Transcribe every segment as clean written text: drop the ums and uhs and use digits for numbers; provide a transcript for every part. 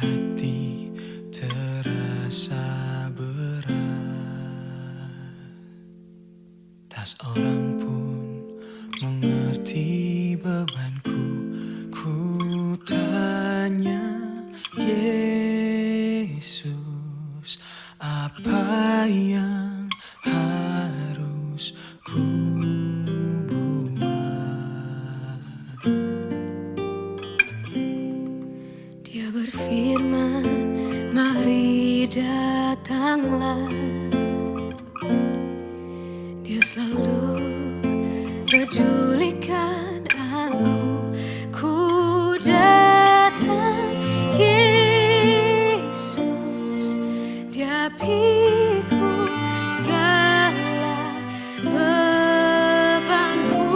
hati terasa berat, tak seorang pun mengerti bebanku. Ku tanya Yesus, apa yang harus ku buat? Dia berfirman, mari datanglah. Dia selalu pedulikan aku. Ku datang, Yesus. Dia pikul segala bebanku.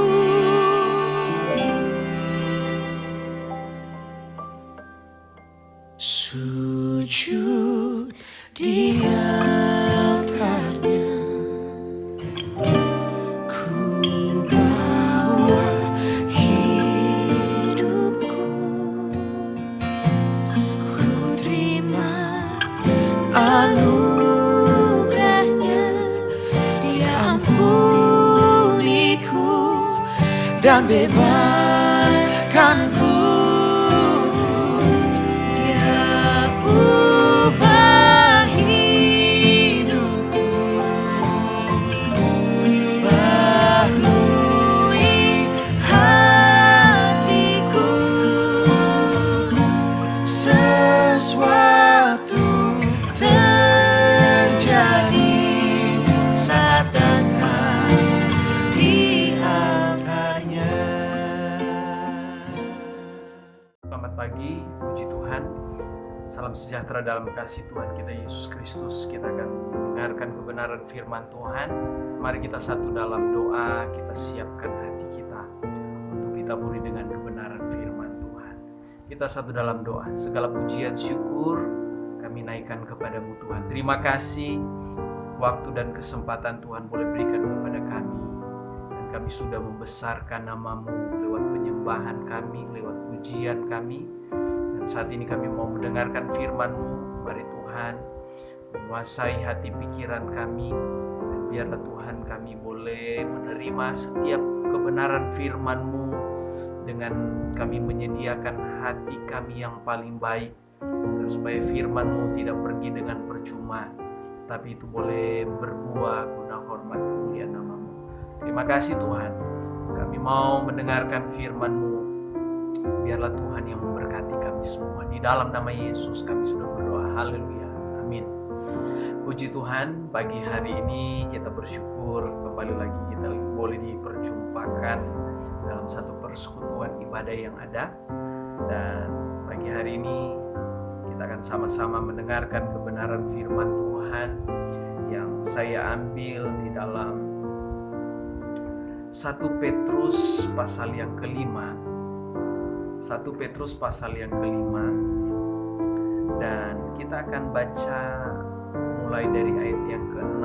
Sujud di altarnya, ku bawa hidupku. Ku terima anugerahnya, Dia ampuniku dan bebaskanku. Sesuatu terjadi saat datang di altarnya. Selamat pagi, puji Tuhan. Salam sejahtera dalam kasih Tuhan kita Yesus Kristus. Kita akan mendengarkan kebenaran firman Tuhan. Mari kita satu dalam doa, kita siapkan hati kita untuk ditaburi dengan kebenaran firman Tuhan. Kita satu dalam doa. Segala pujian syukur kami naikkan kepadamu Tuhan. Terima kasih waktu dan kesempatan Tuhan boleh berikan kepada kami. Dan kami sudah membesarkan namamu lewat penyembahan kami, lewat pujian kami. Dan saat ini kami mau mendengarkan firman-Mu. Mari Tuhan menguasai hati pikiran kami. Dan biarlah Tuhan kami boleh menerima setiap kebenaran firman-Mu dengan kami menyediakan hati kami yang paling baik, supaya firman-Mu tidak pergi dengan percuma, tapi itu boleh berbuah guna hormat kemuliaan nama-Mu. Terima kasih Tuhan, kami mau mendengarkan firman-Mu. Biarlah Tuhan yang memberkati kami semua. Di dalam nama Yesus kami sudah berdoa. Haleluya. Amin. Puji Tuhan, pagi hari ini kita bersyukur kembali lagi kita boleh diperjumpakan dalam satu persekutuan ibadah yang ada. Dan pagi hari ini kita akan sama-sama mendengarkan kebenaran firman Tuhan yang saya ambil di dalam 1 Petrus pasal yang kelima. 1 Petrus pasal yang kelima. Dan kita akan baca mulai dari ayat yang ke-6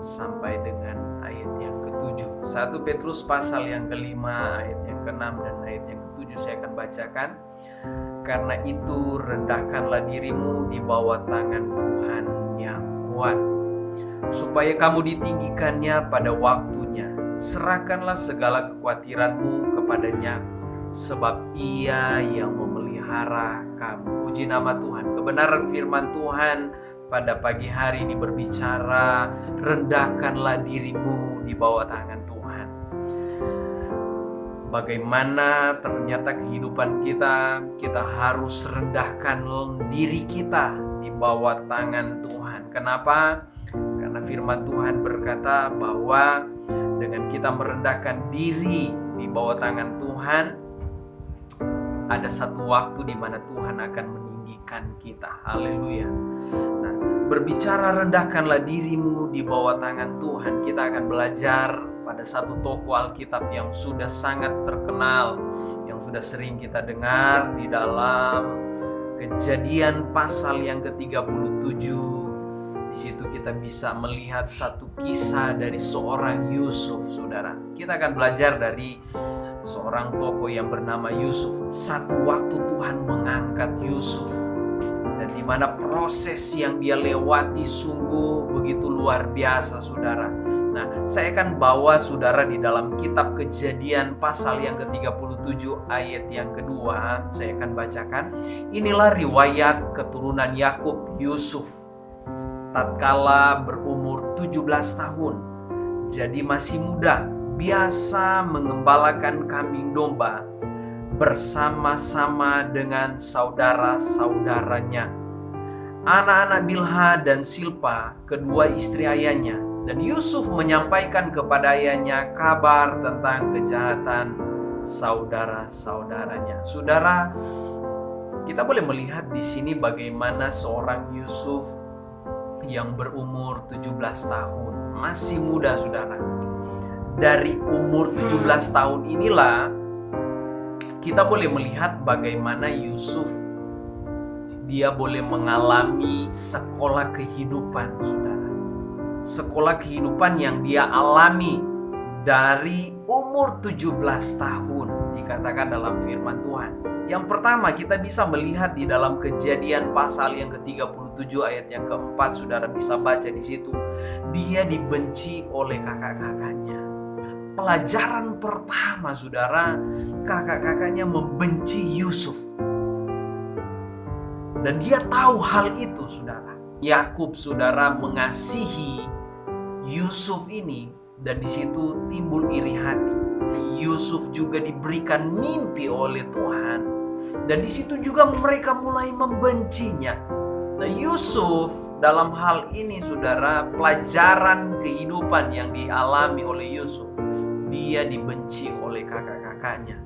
sampai dengan ayat yang ke-7. 1 Petrus pasal yang kelima, ayat yang ke-6 dan ayat yang ke-7 saya akan bacakan. Karena itu rendahkanlah dirimu di bawah tangan Tuhan yang kuat, supaya kamu ditinggikannya pada waktunya. Serahkanlah segala kekhawatiranmu kepadanya, sebab Ia yang memelihara kamu. Puji nama Tuhan. Kebenaran firman Tuhan pada pagi hari ini berbicara, rendahkanlah dirimu di bawah tangan Tuhan. Bagaimana ternyata kehidupan kita harus rendahkan diri kita di bawah tangan Tuhan. Kenapa? Karena firman Tuhan berkata bahwa dengan kita merendahkan diri di bawah tangan Tuhan, ada satu waktu di mana Tuhan akan meninggikan kita. Haleluya. Nah, berbicara rendahkanlah dirimu di bawah tangan Tuhan, kita akan belajar pada satu tokoh Alkitab yang sudah sangat terkenal, yang sudah sering kita dengar di dalam Kejadian pasal yang ke-37. Di situ kita bisa melihat satu kisah dari seorang Yusuf, saudara. Kita akan belajar dari seorang tokoh yang bernama Yusuf. Satu waktu Tuhan mengangkat Yusuf di mana proses yang dia lewati sungguh begitu luar biasa, saudara. Nah, saya akan bawa saudara di dalam kitab Kejadian pasal yang ke-37 ayat yang kedua. Saya akan bacakan. Inilah riwayat keturunan Yakub Yusuf tatkala berumur 17 tahun. Jadi masih muda, biasa mengembalakan kambing domba bersama-sama dengan saudara-saudaranya, anak-anak Bilha dan Silpa, kedua istri ayahnya. Dan Yusuf menyampaikan kepada ayahnya kabar tentang kejahatan saudara-saudaranya. Saudara, kita boleh melihat di sini bagaimana seorang Yusuf yang berumur 17 tahun, masih muda, saudara. Dari umur 17 tahun inilah kita boleh melihat bagaimana Yusuf dia boleh mengalami sekolah kehidupan, saudara. Sekolah kehidupan yang dia alami dari umur 17 tahun dikatakan dalam firman Tuhan. Yang pertama kita bisa melihat di dalam Kejadian pasal yang ke-37 ayat yang keempat, saudara bisa baca di situ. Dia dibenci oleh kakak-kakaknya. Pelajaran pertama, saudara, kakak-kakaknya membenci Yusuf. Dan dia tahu hal itu, saudara. Yakub, saudara, mengasihi Yusuf ini, dan di situ timbul iri hati. Yusuf juga diberikan mimpi oleh Tuhan, dan di situ juga mereka mulai membencinya. Nah, Yusuf dalam hal ini, saudara, pelajaran kehidupan yang dialami oleh Yusuf, dia dibenci oleh kakak-kakaknya.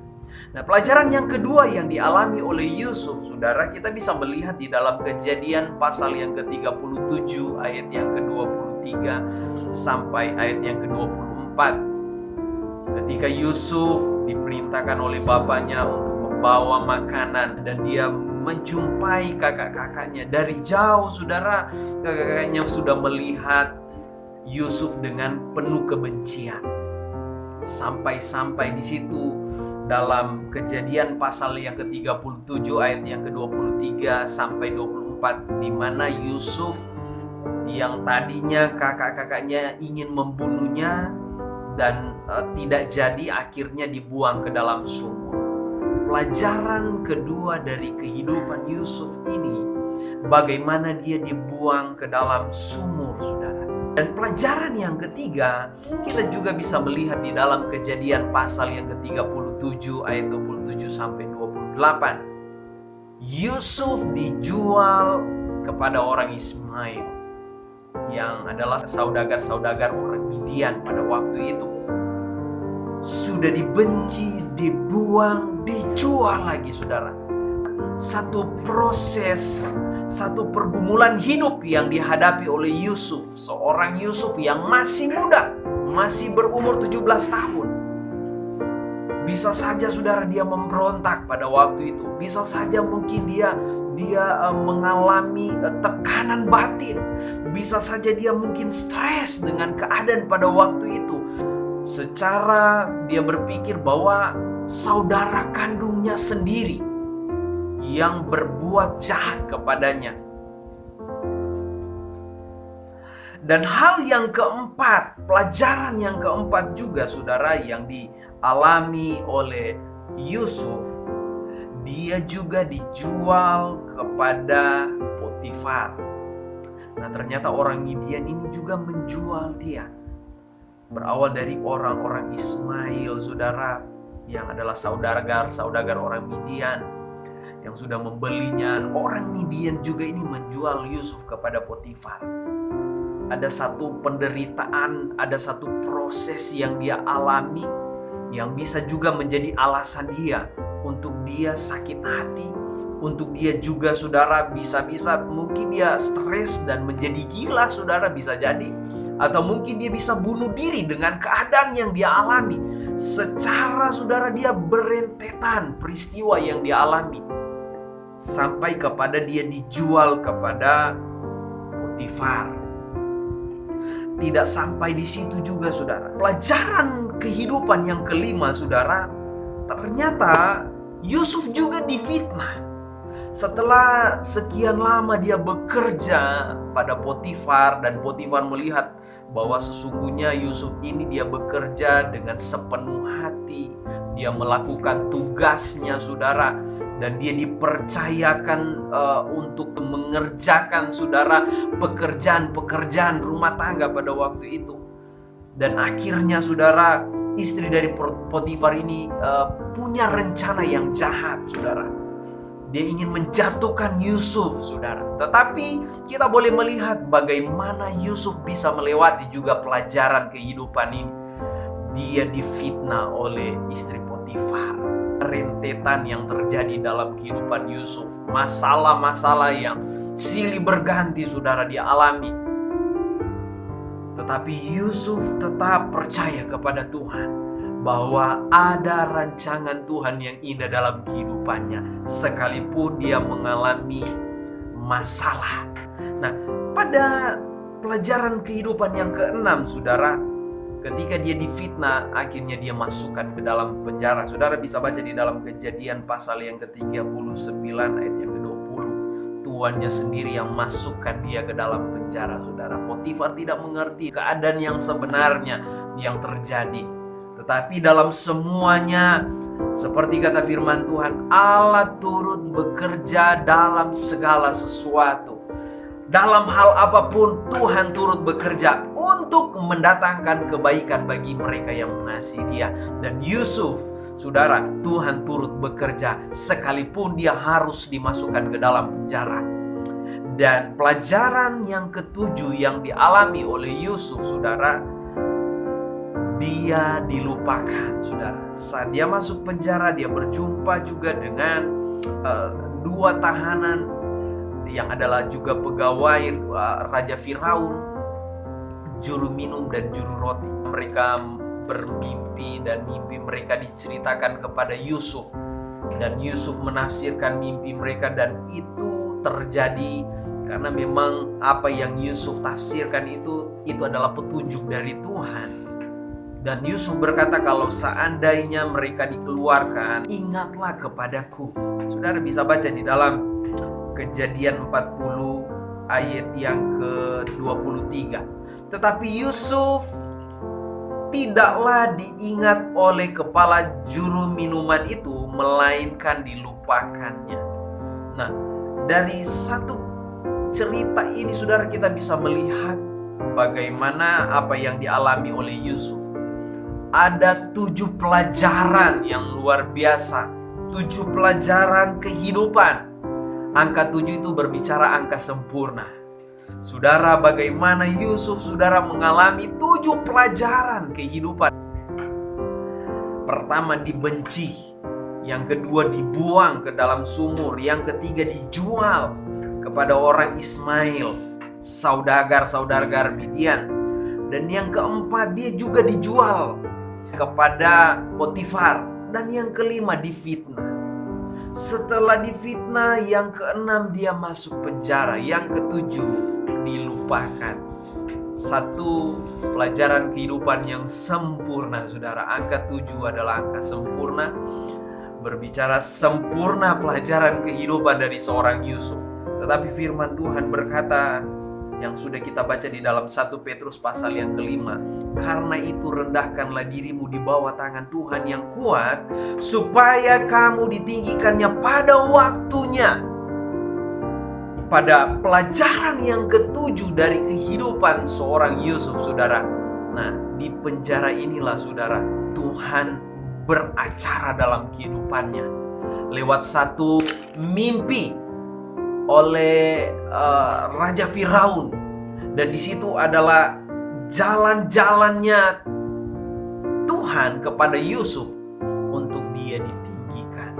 Nah, pelajaran yang kedua yang dialami oleh Yusuf, saudara, kita bisa melihat di dalam Kejadian pasal yang ke-37 ayat yang ke-23 sampai ayat yang ke-24. Ketika Yusuf diperintahkan oleh bapaknya untuk membawa makanan dan dia menjumpai kakak-kakaknya dari jauh, saudara, kakak-kakaknya sudah melihat Yusuf dengan penuh kebencian. Sampai di situ dalam Kejadian pasal yang ke-37 ayat yang ke-23 sampai 24, di mana Yusuf yang tadinya kakak-kakaknya ingin membunuhnya dan tidak jadi, akhirnya dibuang ke dalam sumur. Pelajaran kedua dari kehidupan Yusuf ini, bagaimana dia dibuang ke dalam sumur, saudara. Dan pelajaran yang ketiga, kita juga bisa melihat di dalam Kejadian pasal yang ke-37 ayat 27 sampai 28. Yusuf dijual kepada orang Ismail yang adalah saudagar-saudagar orang Midian pada waktu itu. Sudah dibenci, dibuang, dijual lagi, saudara. Satu proses, satu pergumulan hidup yang dihadapi oleh Yusuf. Seorang Yusuf yang masih muda, masih berumur 17 tahun. Bisa saja, saudara, dia memberontak pada waktu itu. Bisa saja mungkin dia mengalami tekanan batin. Bisa saja dia mungkin stres dengan keadaan pada waktu itu. Secara dia berpikir bahwa saudara kandungnya sendiri yang berbuat jahat kepadanya. Dan hal yang keempat, pelajaran yang keempat juga, saudara, yang dialami oleh Yusuf, dia juga dijual kepada Potifar. Nah, ternyata orang Midian ini juga menjual dia. Berawal dari orang-orang Ismail, saudara, yang adalah saudagar orang Midian yang sudah membelinya. Orang Midian juga ini menjual Yusuf kepada Potifar. Ada satu penderitaan, ada satu proses yang dia alami, yang bisa juga menjadi alasan dia untuk dia sakit hati, untuk dia juga, saudara, bisa-bisa mungkin dia stres dan menjadi gila, saudara, bisa jadi. Atau mungkin dia bisa bunuh diri dengan keadaan yang dia alami. Secara, saudara, dia berentetan peristiwa yang dia alami, sampai kepada dia dijual kepada Potifar. Tidak sampai di situ juga, saudara. Pelajaran kehidupan yang kelima, saudara, ternyata Yusuf juga difitnah. Setelah sekian lama dia bekerja pada Potifar, dan Potifar melihat bahwa sesungguhnya Yusuf ini dia bekerja dengan sepenuh hati. Dia melakukan tugasnya, saudara, dan dia dipercayakan untuk mengerjakan, saudara, pekerjaan-pekerjaan rumah tangga pada waktu itu. Dan akhirnya, saudara, istri dari Potifar ini punya rencana yang jahat, saudara. Dia ingin menjatuhkan Yusuf, saudara. Tetapi kita boleh melihat bagaimana Yusuf bisa melewati juga pelajaran kehidupan ini. Dia difitnah oleh istri Potifar. Rentetan yang terjadi dalam kehidupan Yusuf, masalah-masalah yang silih berganti, saudara, dia alami. Tetapi Yusuf tetap percaya kepada Tuhan bahwa ada rancangan Tuhan yang indah dalam kehidupannya, sekalipun dia mengalami masalah. Nah, pada pelajaran kehidupan yang keenam, saudara, ketika dia difitnah, akhirnya dia masukkan ke dalam penjara. Saudara bisa baca di dalam Kejadian pasal yang ke-39 ayat yang ke-20. Tuannya sendiri yang masukkan dia ke dalam penjara, saudara. Potifar tidak mengerti keadaan yang sebenarnya yang terjadi. Tetapi dalam semuanya, seperti kata firman Tuhan, Allah turut bekerja dalam segala sesuatu. Dalam hal apapun Tuhan turut bekerja untuk mendatangkan kebaikan bagi mereka yang mengasihi Dia. Dan Yusuf, saudara, Tuhan turut bekerja sekalipun dia harus dimasukkan ke dalam penjara. Dan pelajaran yang ketujuh yang dialami oleh Yusuf, saudara, dia dilupakan, saudara. Saat dia masuk penjara, dia berjumpa juga dengan dua tahanan yang adalah juga pegawai Raja Firaun, juru minum dan juru roti. Mereka bermimpi dan mimpi mereka diceritakan kepada Yusuf, dan Yusuf menafsirkan mimpi mereka, dan itu terjadi karena memang apa yang Yusuf tafsirkan itu adalah petunjuk dari Tuhan. Dan Yusuf berkata, kalau seandainya mereka dikeluarkan, ingatlah kepadaku. Saudara bisa baca di dalam Kejadian 40 ayat yang ke-23. Tetapi Yusuf tidaklah diingat oleh kepala juru minuman itu, melainkan dilupakannya. Nah, dari satu cerita ini, saudara, kita bisa melihat bagaimana apa yang dialami oleh Yusuf. Ada 7 pelajaran yang luar biasa, 7 pelajaran kehidupan. Angka 7 itu berbicara angka sempurna. Saudara, bagaimana Yusuf, saudara, mengalami 7 pelajaran kehidupan. Pertama, dibenci. Yang kedua, dibuang ke dalam sumur. Yang ketiga, dijual kepada orang Ismail, saudagar Midian. Dan yang keempat, dia juga dijual kepada Potifar. Dan yang kelima, difitnah. Setelah difitnah, yang keenam, dia masuk penjara. Yang ketujuh, dilupakan. Satu pelajaran kehidupan yang sempurna, saudara. Angka 7 adalah angka sempurna, berbicara sempurna pelajaran kehidupan dari seorang Yusuf. Tetapi firman Tuhan berkata, yang sudah kita baca di dalam 1 Petrus pasal yang ke-5, karena itu rendahkanlah dirimu di bawah tangan Tuhan yang kuat, supaya kamu ditinggikannya pada waktunya. Pada pelajaran yang ketujuh dari kehidupan seorang Yusuf, saudara. Nah, di penjara inilah, saudara, Tuhan beracara dalam kehidupannya lewat satu mimpi oleh Raja Firaun, dan di situ adalah jalan-jalannya Tuhan kepada Yusuf untuk dia ditinggikan.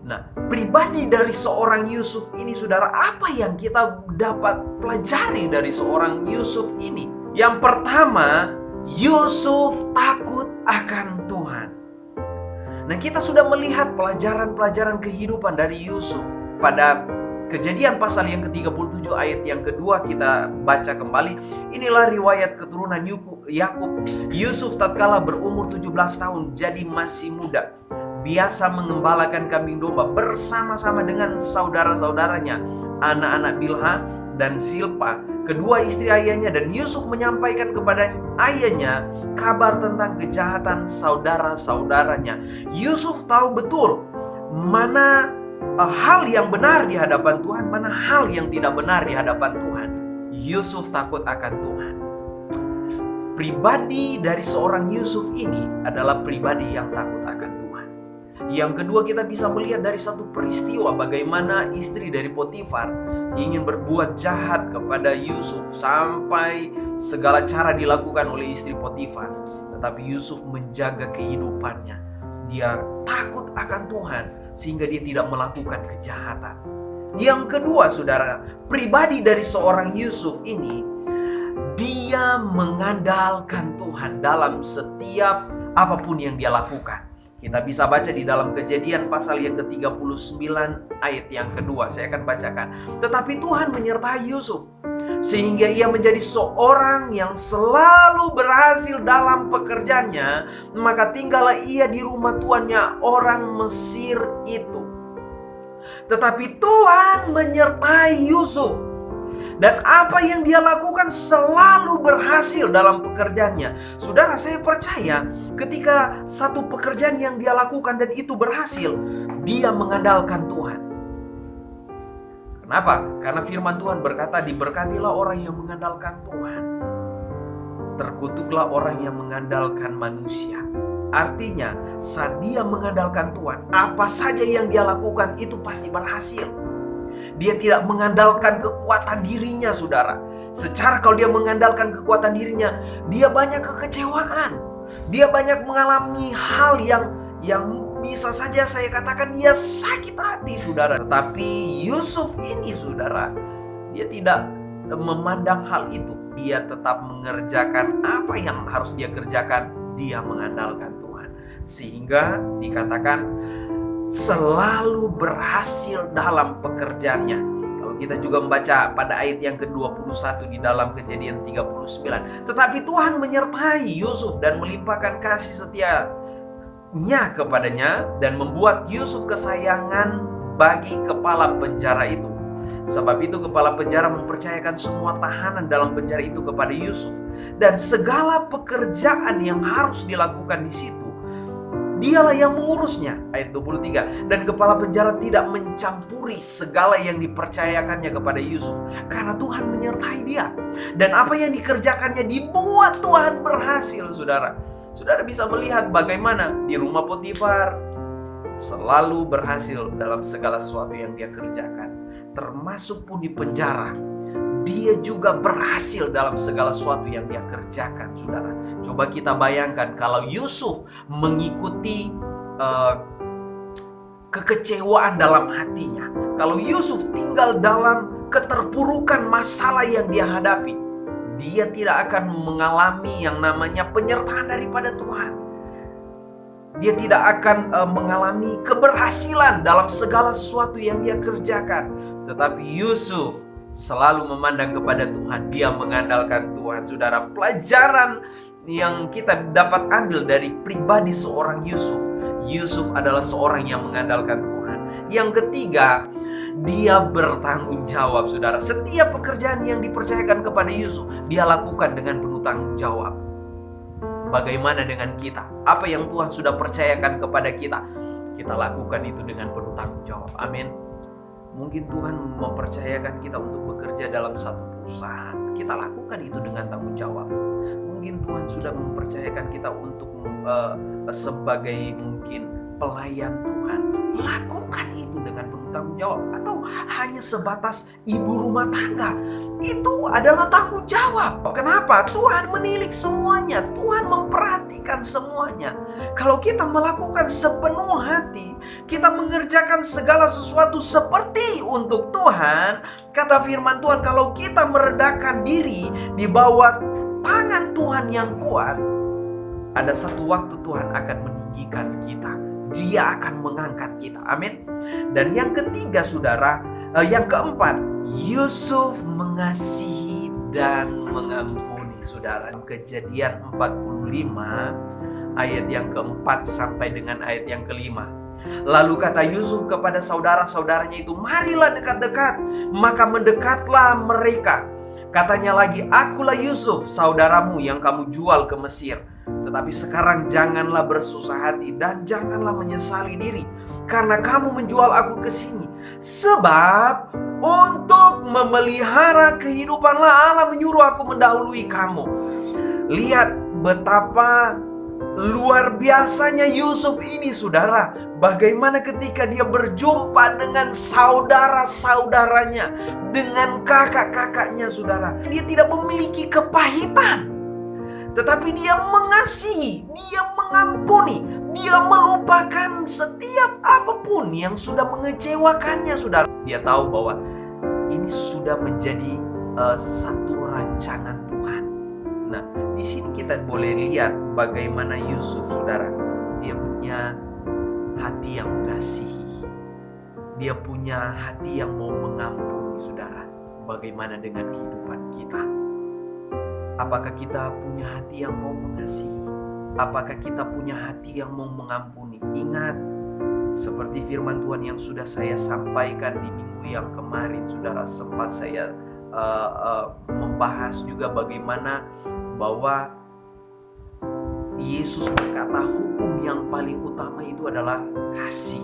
Nah, pribadi dari seorang Yusuf ini, saudara, apa yang kita dapat pelajari dari seorang Yusuf ini? Yang pertama, Yusuf takut akan Tuhan. Nah, kita sudah melihat pelajaran-pelajaran kehidupan dari Yusuf. Pada Kejadian pasal yang ke-37 ayat yang kedua kita baca kembali. Inilah riwayat keturunan Yakub. Yusuf tatkala berumur 17 tahun, jadi masih muda. biasa mengembalakan kambing domba bersama-sama dengan saudara-saudaranya, anak-anak Bilha dan Silpa, kedua istri ayahnya. Dan Yusuf menyampaikan kepada ayahnya kabar tentang kejahatan saudara-saudaranya. Yusuf tahu betul mana hal yang benar di hadapan Tuhan, mana hal yang tidak benar di hadapan Tuhan. Yusuf takut akan Tuhan. Pribadi dari seorang Yusuf ini adalah pribadi yang takut akan Tuhan. Yang kedua, kita bisa melihat dari satu peristiwa bagaimana istri dari Potifar ingin berbuat jahat kepada Yusuf sampai segala cara dilakukan oleh istri Potifar. Tetapi Yusuf menjaga kehidupannya. Dia takut akan Tuhan sehingga dia tidak melakukan kejahatan. Yang kedua, saudara, pribadi dari seorang Yusuf ini, dia mengandalkan Tuhan dalam setiap apapun yang dia lakukan. Kita bisa baca di dalam Kejadian pasal yang ke-39 ayat yang kedua. Saya akan bacakan. Tetapi Tuhan menyertai Yusuf sehingga ia menjadi seorang yang selalu berhasil dalam pekerjaannya. Maka tinggallah ia di rumah tuannya, orang Mesir itu. Tetapi Tuhan menyertai Yusuf, dan apa yang dia lakukan selalu berhasil dalam pekerjaannya. Saudara, saya percaya ketika satu pekerjaan yang dia lakukan dan itu berhasil, dia mengandalkan Tuhan. Kenapa? Karena firman Tuhan berkata, diberkatilah orang yang mengandalkan Tuhan, terkutuklah orang yang mengandalkan manusia. Artinya, saat dia mengandalkan Tuhan, apa saja yang dia lakukan itu pasti berhasil. Dia tidak mengandalkan kekuatan dirinya, saudara. Secara kalau dia mengandalkan kekuatan dirinya, dia banyak kekecewaan. Dia banyak mengalami hal yang bisa saja saya katakan dia sakit hati, saudara. Tetapi Yusuf ini, saudara, dia tidak memandang hal itu. Dia tetap mengerjakan apa yang harus dia kerjakan. Dia mengandalkan Tuhan. Sehingga dikatakan selalu berhasil dalam pekerjaannya. Kalau kita juga membaca pada ayat yang ke-21 di dalam Kejadian 39. Tetapi Tuhan menyertai Yusuf dan melimpahkan kasih setianya kepadanya dan membuat Yusuf kesayangan bagi kepala penjara itu. Sebab itu kepala penjara mempercayakan semua tahanan dalam penjara itu kepada Yusuf, dan segala pekerjaan yang harus dilakukan di situ dialah yang mengurusnya. Ayat 23. Dan kepala penjara tidak mencampuri segala yang dipercayakannya kepada Yusuf, karena Tuhan menyertai dia. Dan apa yang dikerjakannya dibuat Tuhan berhasil, saudara. Saudara bisa melihat bagaimana di rumah Potifar selalu berhasil dalam segala sesuatu yang dia kerjakan. Termasuk pun di penjara, dia juga berhasil dalam segala sesuatu yang dia kerjakan, saudara. Coba kita bayangkan kalau Yusuf mengikuti kekecewaan dalam hatinya. Kalau Yusuf tinggal dalam keterpurukan masalah yang dia hadapi, dia tidak akan mengalami yang namanya penyertaan daripada Tuhan. Dia tidak akan mengalami keberhasilan dalam segala sesuatu yang dia kerjakan. Tetapi Yusuf selalu memandang kepada Tuhan. Dia mengandalkan Tuhan. Saudara, pelajaran yang kita dapat ambil dari pribadi seorang Yusuf. Yusuf adalah seorang yang mengandalkan Tuhan. Yang ketiga, dia bertanggung jawab, saudara. Setiap pekerjaan yang dipercayakan kepada Yusuf, dia lakukan dengan penuh tanggung jawab. Bagaimana dengan kita? Apa yang Tuhan sudah percayakan kepada kita, kita lakukan itu dengan penuh tanggung jawab. Amin. Mungkin Tuhan mempercayakan kita untuk bekerja dalam satu perusahaan, kita lakukan itu dengan tanggung jawab. Mungkin Tuhan sudah mempercayakan kita untuk sebagai mungkin pelayan Tuhan, lakukan itu dengan penuh tanggung jawab. Atau hanya sebatas ibu rumah tangga, itu adalah tanggung jawab. Kenapa? Tuhan menilik semuanya, Tuhan memperhatikan semuanya. Kalau kita melakukan sepenuh hati, kita mengerjakan segala sesuatu seperti untuk Tuhan, kata firman Tuhan, kalau kita merendahkan diri di bawah tangan Tuhan yang kuat, ada satu waktu Tuhan akan meninggikan kita. Dia akan mengangkat kita. Amin. Dan yang ketiga, saudara, yang keempat, Yusuf mengasihi dan mengampuni, saudara. Kejadian 45 ayat yang keempat sampai dengan ayat yang kelima. Lalu kata Yusuf kepada saudara-saudaranya itu, marilah dekat-dekat. Maka mendekatlah mereka. Katanya lagi, akulah Yusuf, saudaramu yang kamu jual ke Mesir. Tetapi sekarang janganlah bersusah hati dan janganlah menyesali diri, karena kamu menjual aku ke sini. Sebab untuk memelihara kehidupanlah Allah menyuruh aku mendahului kamu. Lihat betapa luar biasanya Yusuf ini, saudara. Bagaimana ketika dia berjumpa dengan saudara-saudaranya, dengan kakak-kakaknya, saudara. Dia tidak memiliki kepahitan, tetapi dia mengasihi, dia mengampuni, dia melupakan setiap apapun yang sudah mengecewakannya, saudara. Dia tahu bahwa ini sudah menjadi satu rancangan Tuhan. Nah, di sini kita boleh lihat bagaimana Yusuf, saudara. Dia punya hati yang mengasihi. Dia punya hati yang mau mengampuni, saudara. Bagaimana dengan kehidupan kita? Apakah kita punya hati yang mau mengasihi? Apakah kita punya hati yang mau mengampuni? Ingat, seperti firman Tuhan yang sudah saya sampaikan di minggu yang kemarin, saudara, sempat saya membahas juga bagaimana bahwa Yesus berkata hukum yang paling utama itu adalah kasih.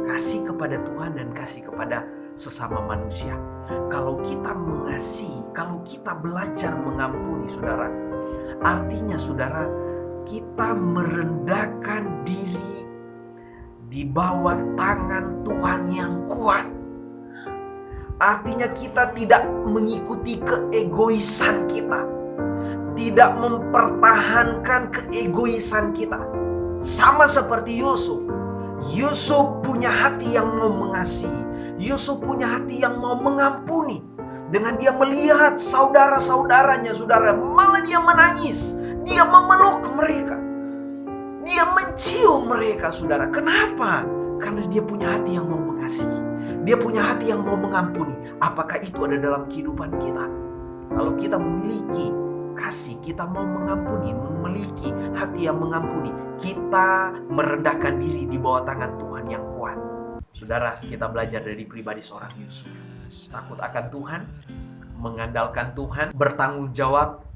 Kasih kepada Tuhan dan kasih kepada sesama manusia. Kalau kita mengasihi, kalau kita belajar mengampuni, saudara, artinya, saudara, kita merendahkan diri di bawah tangan Tuhan yang kuat. Artinya kita tidak mengikuti keegoisan kita, tidak mempertahankan keegoisan kita. Sama seperti Yusuf. Yusuf punya hati yang mau mengasihi. Yusuf punya hati yang mau mengampuni. Dengan dia melihat saudara-saudaranya, saudara, malah dia menangis. Dia memeluk mereka. Dia mencium mereka, saudara. Kenapa? Karena dia punya hati yang mau mengasihi. Dia punya hati yang mau mengampuni. Apakah itu ada dalam kehidupan kita? Kalau kita memiliki kasih, kita mau mengampuni, memiliki hati yang mengampuni, kita merendahkan diri di bawah tangan Tuhan yang kuat. Saudara, kita belajar dari pribadi seorang Yusuf. Takut akan Tuhan, mengandalkan Tuhan, bertanggung jawab,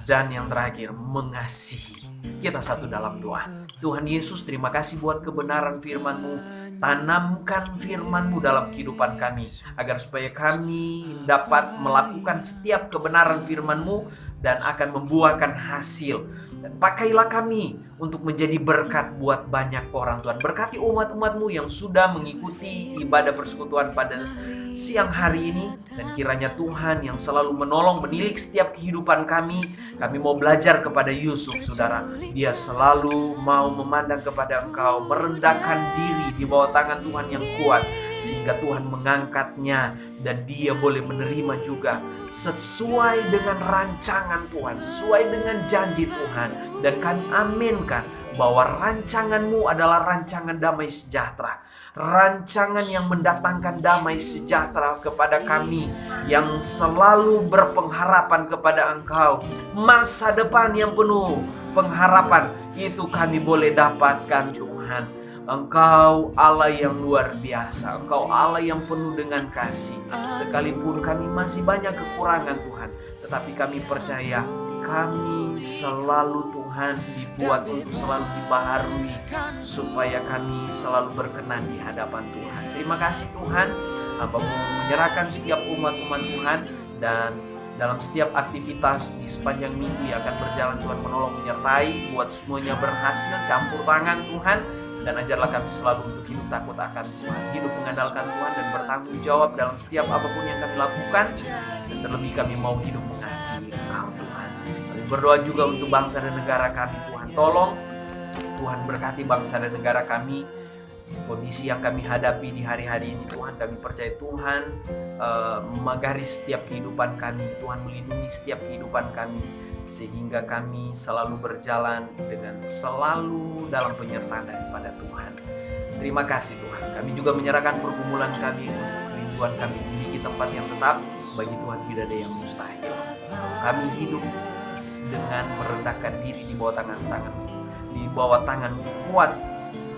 dan yang terakhir, mengasihi. Kita satu dalam doa. Tuhan Yesus, terima kasih buat kebenaran firman-Mu. Tanamkan firman-Mu dalam kehidupan kami, agar supaya kami dapat melakukan setiap kebenaran firman-Mu dan akan membuahkan hasil. Dan pakailah kami untuk menjadi berkat buat banyak orang, Tuhan. Berkati umat-umat-Mu yang sudah mengikuti ibadah persekutuan pada siang hari ini. Dan kiranya Tuhan yang selalu menolong, menilik setiap kehidupan kami. Kami mau belajar kepada Yusuf, saudara. Dia selalu mau memandang kepada Engkau, merendahkan diri di bawah tangan Tuhan yang kuat, sehingga Tuhan mengangkatnya dan dia boleh menerima juga sesuai dengan rancangan Tuhan, sesuai dengan janji Tuhan. Dan kami aminkan bahwa rancangan-Mu adalah rancangan damai sejahtera, rancangan yang mendatangkan damai sejahtera kepada kami yang selalu berpengharapan kepada Engkau. Masa depan yang penuh pengharapan itu kami boleh dapatkan, Tuhan. Engkau Allah yang luar biasa. Engkau Allah yang penuh dengan kasih. Sekalipun kami masih banyak kekurangan, Tuhan, tetapi kami percaya kami selalu, Tuhan, dibuat untuk selalu dibaharui, supaya kami selalu berkenan di hadapan Tuhan. Terima kasih, Tuhan. Hamba-Mu menyerahkan setiap umat-umat Tuhan, dan dalam setiap aktivitas di sepanjang minggu yang akan berjalan, Tuhan menolong menyertai, buat semuanya berhasil. Campur tangan, Tuhan, dan ajarlah kami selalu untuk hidup takut akan Tuhan, hidup mengandalkan Tuhan, dan bertanggung jawab dalam setiap apapun yang kami lakukan. Dan terlebih kami mau hidup mengasihi Engkau, Tuhan. Kami berdoa juga untuk bangsa dan negara kami, Tuhan. Tolong Tuhan berkati bangsa dan negara kami. Kondisi yang kami hadapi di hari-hari ini, Tuhan, kami percaya Tuhan menggaris setiap kehidupan kami. Tuhan melindungi setiap kehidupan kami, sehingga kami selalu berjalan dengan selalu dalam penyertaan daripada Tuhan. Terima kasih, Tuhan. Kami juga menyerahkan pergumulan kami untuk kerinduan kami memiliki tempat yang tetap. Bagi Tuhan tidak ada yang mustahil. Kami hidup dengan merendahkan diri di bawah tangan-Tangan, di bawah tangan kuat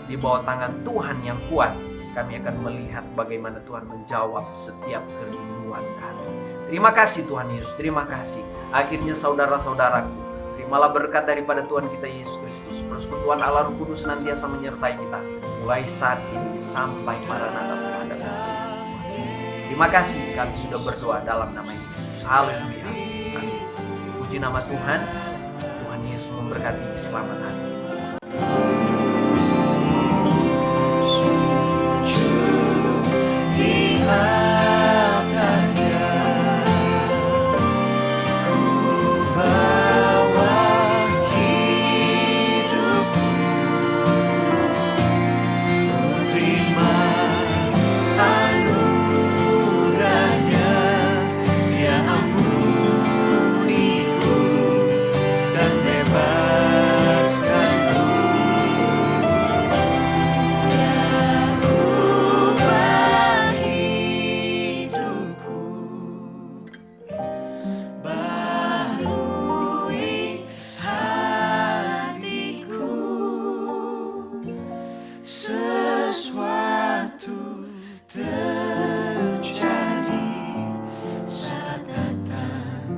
di bawah tangan Tuhan yang kuat, kami akan melihat bagaimana Tuhan menjawab setiap kerinduan kami. Terima kasih Tuhan Yesus, terima kasih. Akhirnya saudara-saudaraku, terimalah berkat daripada Tuhan kita Yesus Kristus. Persekutuan Allah Roh Kudus senantiasa menyertai kita, mulai saat ini sampai Maranatha Tuhan datang. Terima kasih kami sudah berdoa dalam nama Yesus. Haleluya. Amin. Puji nama Tuhan. Tuhan Yesus memberkati. Selamat hari. Sesuatu terjadi saat datang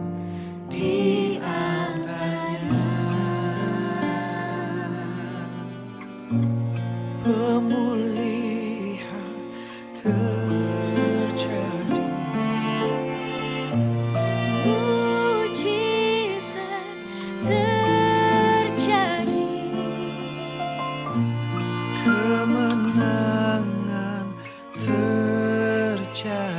di antaranya. Pemulihan terjadi, mujizat terjadi, kemenangan terjadi.